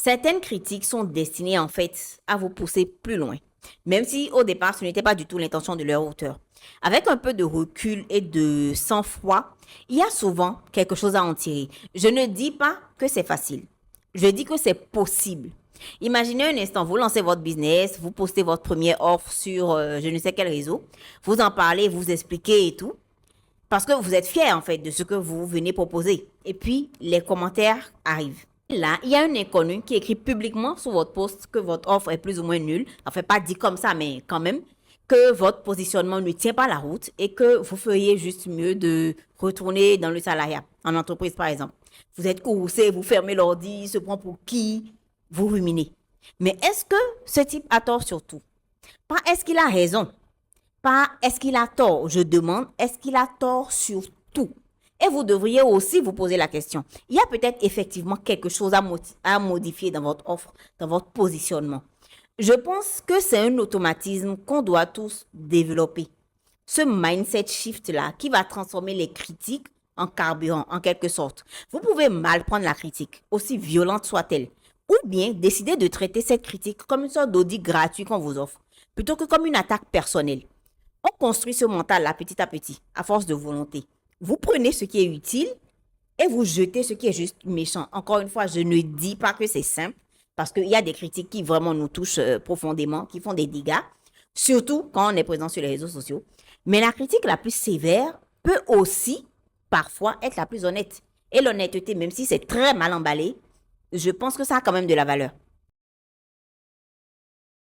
Certaines critiques sont destinées en fait à vous pousser plus loin, même si au départ ce n'était pas du tout l'intention de leur auteur. Avec un peu de recul et de sang-froid, il y a souvent quelque chose à en tirer. Je ne dis pas que c'est facile, je dis que c'est possible. Imaginez un instant, vous lancez votre business, vous postez votre première offre sur je ne sais quel réseau, vous en parlez, vous expliquez et tout, parce que vous êtes fier en fait de ce que vous venez proposer. Et puis les commentaires arrivent. Là, il y a un inconnu qui écrit publiquement sur votre post que votre offre est plus ou moins nulle. Enfin, pas dit comme ça, mais quand même, que votre positionnement ne tient pas la route et que vous feriez juste mieux de retourner dans le salariat, en entreprise par exemple. Vous êtes courroucé, vous fermez l'ordi, se prend pour qui, vous ruminez. Mais est-ce que ce type a tort sur tout? Pas est-ce qu'il a raison, pas est-ce qu'il a tort. Je demande, est-ce qu'il a tort sur tout? Et vous devriez aussi vous poser la question. Il y a peut-être effectivement quelque chose à modifier dans votre offre, dans votre positionnement. Je pense que c'est un automatisme qu'on doit tous développer. Ce mindset shift-là qui va transformer les critiques en carburant, en quelque sorte. Vous pouvez mal prendre la critique, aussi violente soit-elle, ou bien décider de traiter cette critique comme une sorte d'audit gratuit qu'on vous offre, plutôt que comme une attaque personnelle. On construit ce mental-là petit à petit, à force de volonté. Vous prenez ce qui est utile et vous jetez ce qui est juste méchant. Encore une fois, je ne dis pas que c'est simple, parce qu'il y a des critiques qui vraiment nous touchent profondément, qui font des dégâts, surtout quand on est présent sur les réseaux sociaux. Mais la critique la plus sévère peut aussi, parfois, être la plus honnête. Et l'honnêteté, même si c'est très mal emballé, je pense que ça a quand même de la valeur.